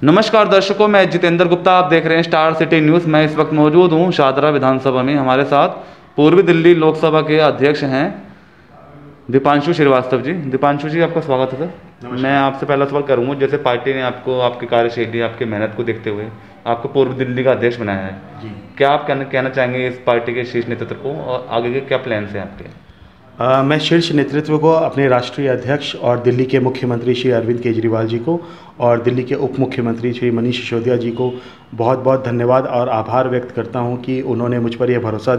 नमस्कार दर्शकों, मैं जितेंद्र गुप्ता। आप देख रहे हैं स्टार सिटी न्यूज़। मैं इस वक्त मौजूद हूं शाहदरा विधानसभा में। हमारे साथ पूर्वी दिल्ली लोकसभा के अध्यक्ष हैं दीपांशु श्रीवास्तव जी। दीपांशु जी, आपका स्वागत है सर। मैं आपसे पहला सवाल करूंगा, जैसे पार्टी ने आपको आपकी कार्यशैली, आपकी मेहनत को देखते हुए आपको पूर्वी दिल्ली का अध्यक्ष बनाया है जी, क्या आप कहना चाहेंगे इस पार्टी के शीर्ष नेतृत्व को और आगे के क्या प्लान्स हैं आपके? मैं शीर्ष नेतृत्व को, अपने राष्ट्रीय अध्यक्ष और दिल्ली के मुख्यमंत्री श्री अरविंद केजरीवाल जी को और दिल्ली के उप मुख्यमंत्री श्री मनीष सिसोदिया जी को बहुत बहुत धन्यवाद और आभार व्यक्त करता हूं कि उन्होंने मुझ पर यह भरोसा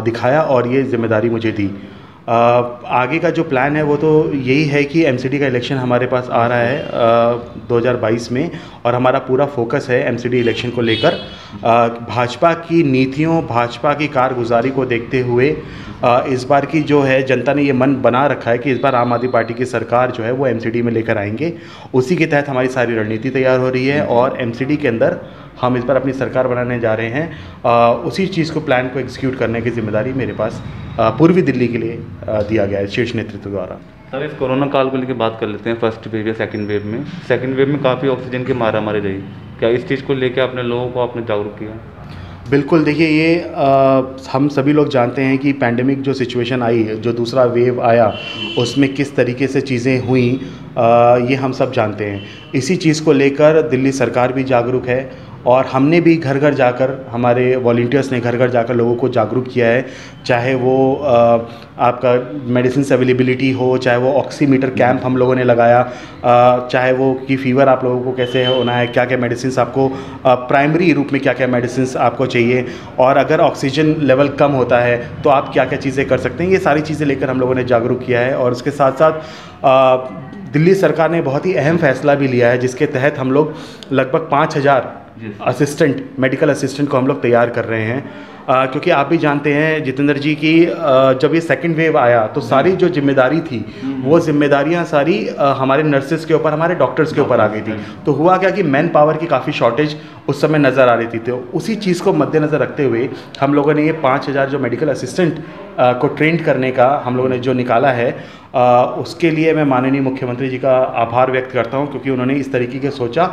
दिखाया और ये जिम्मेदारी मुझे दी। आगे का जो प्लान है वो तो यही है कि एमसीडी का इलेक्शन हमारे पास आ रहा है 2022 में, और हमारा पूरा फोकस है एमसीडी इलेक्शन को लेकर। भाजपा की नीतियों, भाजपा की कारगुजारी को देखते हुए इस बार की जो है जनता ने ये मन बना रखा है कि इस बार आम आदमी पार्टी की सरकार जो है वो एमसीडी में लेकर आएंगे। उसी के तहत हमारी सारी रणनीति तैयार हो रही है और एमसीडी के अंदर हम इस बार अपनी सरकार बनाने जा रहे हैं। उसी चीज़ को, प्लान को एग्जीक्यूट करने की जिम्मेदारी मेरे पास पूर्वी दिल्ली के लिए दिया गया है शीर्ष नेतृत्व द्वारा। सर, इस कोरोना काल को लेकर बात कर लेते हैं। फर्स्ट वेव या सेकंड वेव में काफ़ी ऑक्सीजन की मारामारी रही। क्या इस चीज़ को लेकर आपने लोगों को आपने जागरूक किया? बिल्कुल, देखिए ये हम सभी लोग जानते हैं कि पैंडेमिक जो सिचुएशन आई, जो दूसरा वेव आया, उसमें किस तरीके से चीज़ें हुई, ये हम सब जानते हैं। इसी चीज़ को लेकर दिल्ली सरकार भी जागरूक है और हमने भी घर घर जाकर, हमारे वॉलंटियर्स ने घर घर जाकर लोगों को जागरूक किया है। चाहे वो आपका मेडिसिन अवेलेबिलिटी हो, चाहे वो ऑक्सीमीटर कैंप हम लोगों ने लगाया, चाहे वो कि फीवर आप लोगों को कैसे होना है, क्या क्या मेडिसिन आपको प्राइमरी रूप में क्या क्या मेडिसिन आपको चाहिए, और अगर ऑक्सीजन लेवल कम होता है तो आप क्या क्या चीज़ें कर सकते हैं। ये सारी चीज़ें लेकर हम लोगों ने जागरूक किया है। और उसके साथ साथ दिल्ली सरकार ने बहुत ही अहम फैसला भी लिया है, जिसके तहत हम लोग लगभग 5000 मेडिकल असिस्टेंट को हम लोग तैयार कर रहे हैं। क्योंकि आप भी जानते हैं जितेंद्र जी कि जब ये सेकंड वेव आया तो सारी जो जिम्मेदारी थी वो जिम्मेदारियां सारी हमारे नर्सेस के ऊपर, हमारे डॉक्टर्स के ऊपर आ गई थी। तो हुआ क्या कि मैन पावर की काफ़ी शॉर्टेज उस समय नज़र आ रही थी। तो उसी चीज़ को मद्देनज़र रखते हुए हम लोगों ने ये 5000 जो मेडिकल असिस्टेंट को ट्रेंड करने का हम लोगों ने जो निकाला है, उसके लिए मैं माननीय मुख्यमंत्री जी का आभार व्यक्त करता हूं, क्योंकि उन्होंने इस तरीके के सोचा।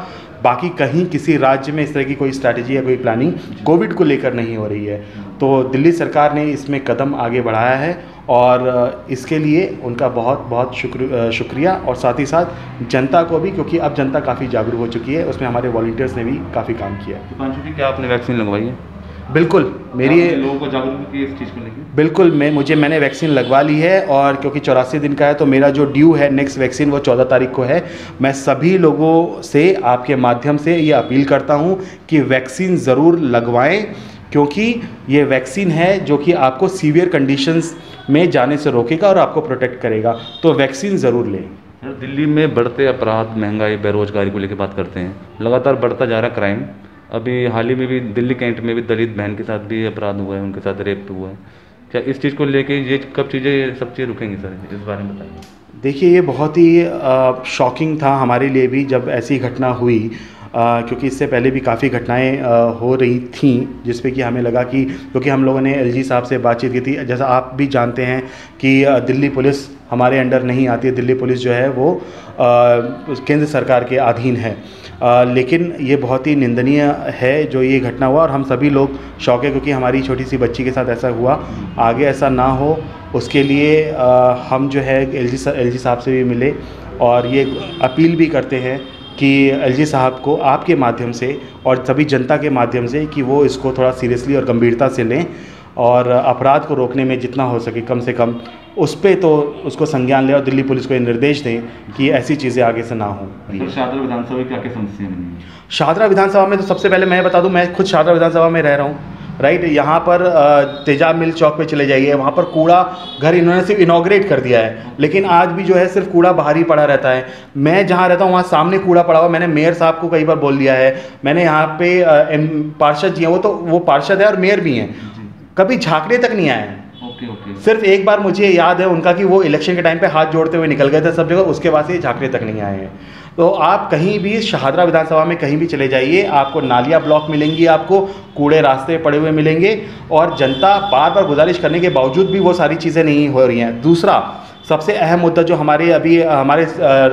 बाकी कहीं किसी राज्य में इस तरह की कोई स्ट्रैटेजी या कोई प्लानिंग कोविड को लेकर नहीं हो रही है। तो दिल्ली सरकार ने इसमें कदम आगे बढ़ाया है और इसके लिए उनका बहुत बहुत शुक्रिया, और साथ ही साथ जनता को भी, क्योंकि अब जनता काफ़ी जागरूक हो चुकी है। उसमें हमारे वॉलंटियर्स ने भी काफ़ी काम किया है। दीपांशु जी, क्या आपने वैक्सीन लगवाई है? बिल्कुल, मेरी लोगों को जागरूक किया इस चीज़ को लेकर? बिल्कुल, मैंने वैक्सीन लगवा ली है, और क्योंकि 84 दिन का है तो मेरा जो ड्यू है नेक्स्ट वैक्सीन वो 14 तारीख को है। मैं सभी लोगों से आपके माध्यम से ये अपील करता हूँ कि वैक्सीन ज़रूर लगवाएं, क्योंकि ये वैक्सीन है जो कि आपको सीवियर कंडीशंस में जाने से रोकेगा और आपको प्रोटेक्ट करेगा। तो वैक्सीन ज़रूर लें। दिल्ली में बढ़ते अपराध, महंगाई, बेरोजगारी को लेकर बात करते हैं। लगातार बढ़ता जा रहा है क्राइम। अभी हाल ही में भी दिल्ली कैंट में भी दलित बहन के साथ भी अपराध हुआ है, उनके साथ रेप हुआ है। क्या इस चीज़ को लेके ये कब चीज़ें सब चीज़ें रुकेंगी सर? इस बारे में बताइए। देखिए, ये बहुत ही शॉकिंग था हमारे लिए भी जब ऐसी घटना हुई, क्योंकि इससे पहले भी काफ़ी घटनाएं हो रही थीं, जिस पे कि हमें लगा कि, क्योंकि हम लोगों ने एलजी साहब से बातचीत की थी। जैसा आप भी जानते हैं कि दिल्ली पुलिस हमारे अंडर नहीं आती है। दिल्ली पुलिस जो है वो केंद्र सरकार के अधीन है। लेकिन ये बहुत ही निंदनीय है जो ये घटना हुआ, और हम सभी लोग शौक है, क्योंकि हमारी छोटी सी बच्ची के साथ ऐसा हुआ। आगे ऐसा ना हो उसके लिए हम जो है एलजी साहब से भी मिले और ये अपील भी करते हैं कि एलजी साहब को आपके माध्यम से और सभी जनता के माध्यम से कि वो इसको थोड़ा सीरियसली और गंभीरता से लें, और अपराध को रोकने में जितना हो सके कम से कम उस पर तो उसको संज्ञान लें, और दिल्ली पुलिस को ये निर्देश दें कि ऐसी चीज़ें आगे से ना हो। शाहदरा विधानसभा की क्या क्या समस्या है? शाहदरा विधानसभा में तो सबसे पहले मैं बता दूं, मैं खुद शाहदरा विधानसभा में रह रहा हूं, राइट। यहाँ पर तेजाब मिल चौक पे चले जाइए, वहाँ पर कूड़ा घर इन्होंने सिर्फ इनॉग्रेट कर दिया है, लेकिन आज भी जो है सिर्फ कूड़ा बाहर ही पड़ा रहता है। मैं जहाँ रहता हूँ वहाँ सामने कूड़ा पड़ा हुआ। मैंने मेयर साहब को कई बार बोल दिया है। मैंने यहाँ पे पार्षद जी हैं, वो पार्षद है और मेयर भी हैं, कभी झांकने तक नहीं आए हैं। सिर्फ एक बार मुझे याद है उनका कि वो इलेक्शन के टाइम पे हाथ जोड़ते हुए निकल गए थे सब जगह, उसके बाद से झांकने तक नहीं आए हैं। तो आप कहीं भी शाहदरा विधानसभा में कहीं भी चले जाइए, आपको नालियाँ ब्लॉक मिलेंगी, आपको कूड़े रास्ते पड़े हुए मिलेंगे, और जनता बार बार गुजारिश करने के बावजूद भी वो सारी चीज़ें नहीं हो रही हैं। दूसरा, सबसे अहम मुद्दा जो हमारे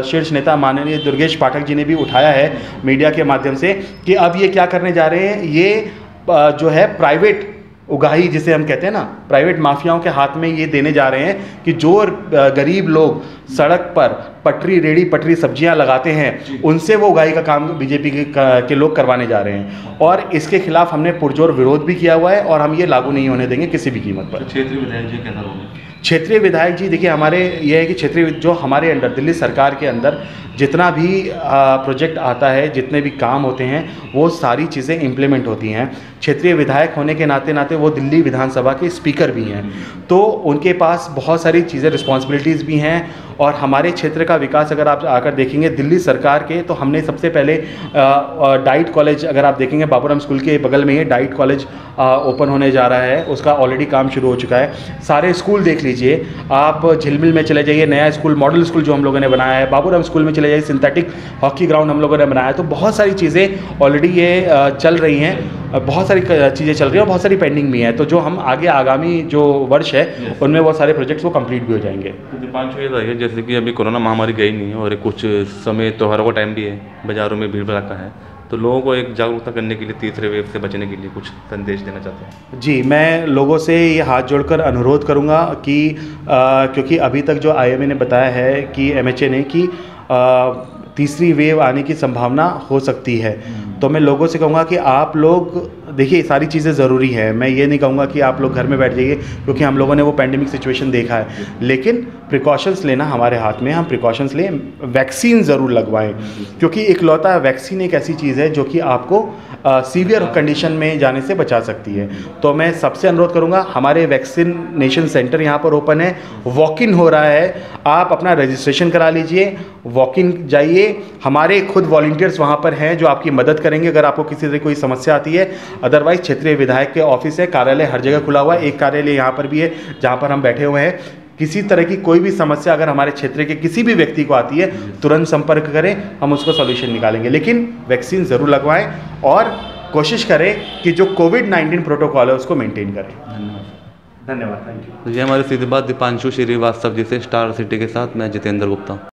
शीर्ष नेता माननीय दुर्गेश पाठक जी ने भी उठाया है मीडिया के माध्यम से, कि अब ये क्या करने जा रहे हैं, ये जो है प्राइवेट उगाही जिसे हम कहते हैं ना, प्राइवेट माफियाओं के हाथ में ये देने जा रहे हैं कि जो गरीब लोग सड़क पर रेड़ी पटरी सब्जियां लगाते हैं, उनसे वो उगाही का काम बीजेपी के लोग करवाने जा रहे हैं। और इसके खिलाफ हमने पुरजोर विरोध भी किया हुआ है और हम ये लागू नहीं होने देंगे किसी भी कीमत पर। क्षेत्रीय विधायक जी कैसा होगा? क्षेत्रीय विधायक जी देखिए, हमारे ये है कि क्षेत्रीय जो हमारे अंडर दिल्ली सरकार के अंदर जितना भी प्रोजेक्ट आता है, जितने भी काम होते हैं, वो सारी चीज़ें इम्प्लीमेंट होती हैं। क्षेत्रीय विधायक होने के नाते वो दिल्ली विधानसभा के स्पीकर भी हैं, तो उनके पास बहुत सारी चीज़ें रिस्पॉन्सिबिलिटीज़ भी हैं। और हमारे क्षेत्र का विकास अगर आप आकर देखेंगे दिल्ली सरकार के, तो हमने सबसे पहले डाइट कॉलेज, अगर आप देखेंगे बाबूराम स्कूल के बगल में ही डाइट कॉलेज ओपन होने जा रहा है, उसका ऑलरेडी काम शुरू हो चुका है। सारे स्कूल देख लीजिए आप, झिलमिल में चले जाइए, नया स्कूल मॉडल स्कूल जो हम लोगों ने बनाया है, बाबूराम स्कूल में चले जाइए, सिंथेटिक हॉकी ग्राउंड हम लोगों ने बनाया है। तो बहुत सारी चीज़ें ऑलरेडी ये चल रही हैं, बहुत सारी चीज़ें चल रही हैं और बहुत सारी पेंडिंग भी हैं। तो जो हम आगामी जो वर्ष है उनमें बहुत सारे प्रोजेक्ट्स वो कंप्लीट भी हो जाएंगे। दीपांशु, ये बताइए, जैसे कि अभी कोरोना महामारी गई नहीं है और कुछ समय त्योहारों का टाइम भी है, बाज़ारों में भीड़ भड़का है, तो लोगों को एक जागरूकता करने के लिए तीसरे वेव से बचने के लिए कुछ संदेश देना चाहते हैं? जी, मैं लोगों से ये हाथ जोड़कर अनुरोध करूंगा कि क्योंकि अभी तक जो IMA ने बताया है कि MHA ने कि तीसरी वेव आने की संभावना हो सकती है, तो मैं लोगों से कहूँगा कि आप लोग देखिए, सारी चीज़ें ज़रूरी है। मैं ये नहीं कहूँगा कि आप लोग घर में बैठ जाइए, क्योंकि हम लोगों ने वो पैंडेमिक सिचुएशन देखा है, लेकिन प्रिकॉशंस लेना हमारे हाथ में, हम प्रिकॉशंस लें, वैक्सीन ज़रूर लगवाएं, क्योंकि इकलौता वैक्सीन एक ऐसी चीज़ है जो कि आपको सीवियर कंडीशन में जाने से बचा सकती है। तो मैं सबसे अनुरोध करूँगा, हमारे वैक्सीनेशन सेंटर यहाँ पर ओपन है, वॉक इन हो रहा है, आप अपना रजिस्ट्रेशन करा लीजिए, वॉक इन जाइए, हमारे खुद वॉलंटियर्स वहाँ पर हैं जो आपकी मदद करेंगे अगर आपको किसी तरह कोई समस्या आती है। अदरवाइज क्षेत्रीय विधायक के ऑफिस है, कार्यालय हर जगह खुला हुआ है, एक कार्यालय यहाँ पर भी है जहाँ पर हम बैठे हुए हैं। किसी तरह की कोई भी समस्या अगर हमारे क्षेत्र के किसी भी व्यक्ति को आती है, तुरंत संपर्क करें, हम उसको सॉल्यूशन निकालेंगे। लेकिन वैक्सीन ज़रूर लगवाएं और कोशिश करें कि जो कोविड-19 प्रोटोकॉल है उसको मेंटेन करें। धन्यवाद, थैंक यू। ये हमारे सीधी बात दीपांशु श्रीवास्तव जी से, स्टार सिटी के साथ मैं जितेंद्र गुप्ता।